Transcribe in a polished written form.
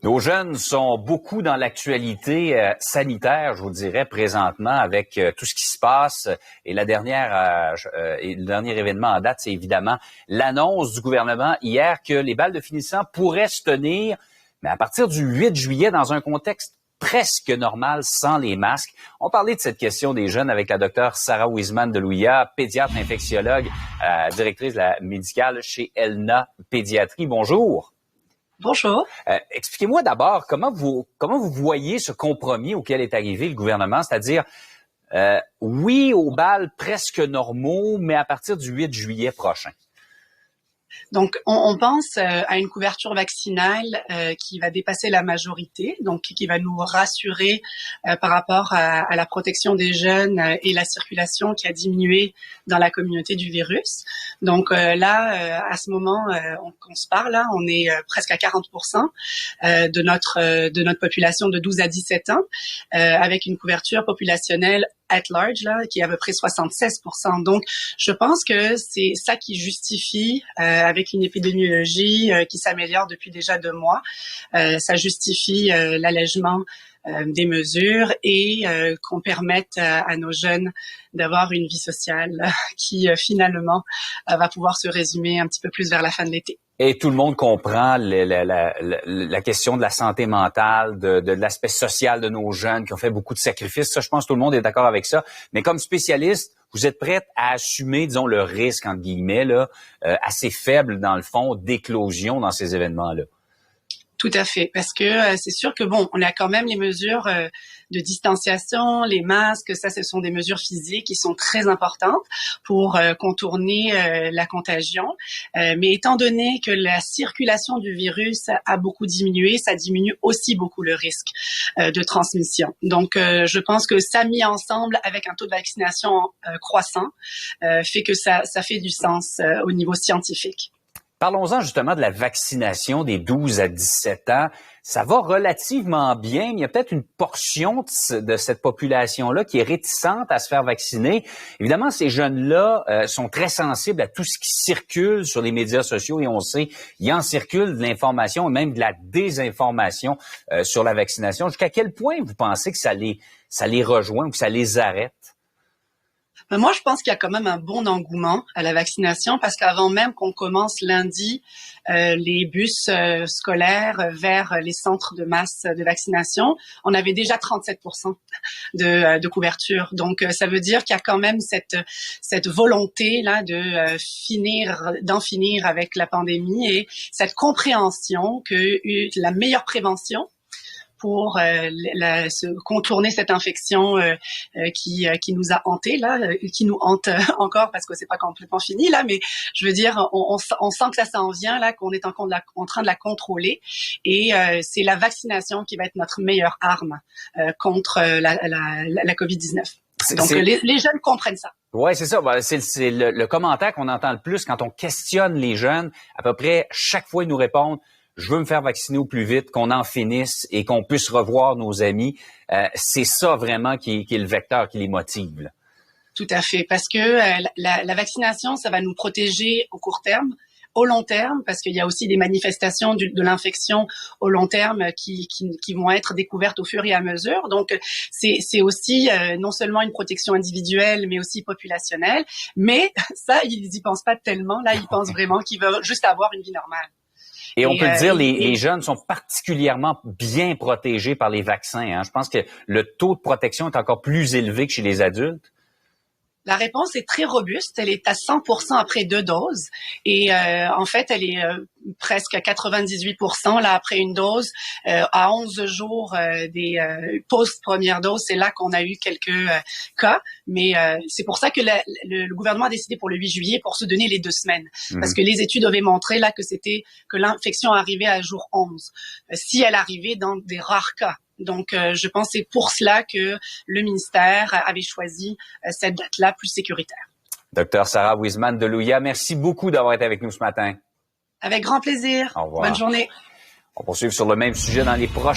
Nos jeunes sont beaucoup dans l'actualité sanitaire, je vous dirais, présentement, avec tout ce qui se passe. Et le dernier événement en date, c'est évidemment l'annonce du gouvernement hier que les balles de finissant pourraient se tenir, mais à partir du 8 juillet, dans un contexte presque normal, sans les masques. On parlait de cette question des jeunes avec la docteure Sarah Wiseman de Louia, pédiatre infectiologue, directrice de la médicale chez Elna Pédiatrie. Bonjour. Bonjour. Expliquez-moi d'abord comment vous voyez ce compromis auquel est arrivé le gouvernement, c'est-à-dire oui aux balles presque normaux, mais à partir du 8 juillet prochain. Donc, on pense à une couverture vaccinale qui va dépasser la majorité, donc qui va nous rassurer par rapport à la protection des jeunes et la circulation qui a diminué dans la communauté du virus. Donc là, à ce moment qu'on se parle, là, on est presque à 40% de notre population de 12 à 17 ans, avec une couverture populationnelle at large, là, qui est à peu près 76%. Donc, je pense que c'est ça qui justifie, avec une épidémiologie qui s'améliore depuis déjà 2 mois, ça justifie l'allègement des mesures et qu'on permette à nos jeunes d'avoir une vie sociale qui finalement va pouvoir se résumer un petit peu plus vers la fin de l'été. Et tout le monde comprend la question de la santé mentale, de l'aspect social de nos jeunes qui ont fait beaucoup de sacrifices. Ça, je pense que tout le monde est d'accord avec ça. Mais comme spécialiste, vous êtes prête à assumer, disons, le risque, entre guillemets, là, assez faible, dans le fond, d'éclosion dans ces événements-là? Tout à fait, parce que c'est sûr que bon, on a quand même les mesures de distanciation, les masques, ça ce sont des mesures physiques qui sont très importantes pour contourner la contagion. Mais étant donné que la circulation du virus a beaucoup diminué, ça diminue aussi beaucoup le risque de transmission. Donc je pense que ça mis ensemble avec un taux de vaccination croissant fait que ça fait du sens au niveau scientifique. Parlons-en justement de la vaccination des 12 à 17 ans. Ça va relativement bien, mais il y a peut-être une portion de cette population-là qui est réticente à se faire vacciner. Évidemment, ces jeunes-là sont très sensibles à tout ce qui circule sur les médias sociaux et on sait, il en circule de l'information et même de la désinformation sur la vaccination. Jusqu'à quel point vous pensez que ça les rejoint ou que ça les arrête? Moi, je pense qu'il y a quand même un bon engouement à la vaccination parce qu'avant même qu'on commence lundi les bus scolaires vers les centres de masse de vaccination, on avait déjà 37% de couverture. Donc, ça veut dire qu'il y a quand même cette volonté là d'en finir avec la pandémie et cette compréhension que la meilleure prévention pour contourner cette infection qui nous a hantés là, qui nous hante encore parce que c'est pas complètement fini là, mais je veux dire, on sent que ça s'en vient là, qu'on est en train de la contrôler et c'est la vaccination qui va être notre meilleure arme contre la COVID-19. Donc les jeunes comprennent ça. Oui, c'est ça. C'est le commentaire qu'on entend le plus quand on questionne les jeunes. À peu près chaque fois, ils nous répondent: je veux me faire vacciner au plus vite, qu'on en finisse et qu'on puisse revoir nos amis. C'est ça vraiment qui est le vecteur qui les motive, là. Tout à fait, parce que la vaccination, ça va nous protéger au court terme, au long terme, parce qu'il y a aussi des manifestations de l'infection au long terme qui vont être découvertes au fur et à mesure. Donc, c'est aussi non seulement une protection individuelle, mais aussi populationnelle. Mais ça, ils y pensent pas tellement. Là, ils pensent vraiment qu'ils veulent juste avoir une vie normale. Et on peut le dire, les jeunes sont particulièrement bien protégés par les vaccins, hein. Je pense que le taux de protection est encore plus élevé que chez les adultes. La réponse est très robuste. Elle est à 100% après 2 doses. Et en fait, elle est presque à 98% là après une dose. À 11 jours des post-première dose, c'est là qu'on a eu quelques cas. Mais c'est pour ça que le gouvernement a décidé pour le 8 juillet pour se donner les 2 semaines. Parce que les études avaient montré là que l'infection arrivait à jour 11. Si elle arrivait dans des rares cas. Donc, je pense que c'est pour cela que le ministère avait choisi cette date-là plus sécuritaire. Docteur Sarah Wiseman de Louia, merci beaucoup d'avoir été avec nous ce matin. Avec grand plaisir. Au revoir. Bonne journée. On poursuit sur le même sujet dans les prochains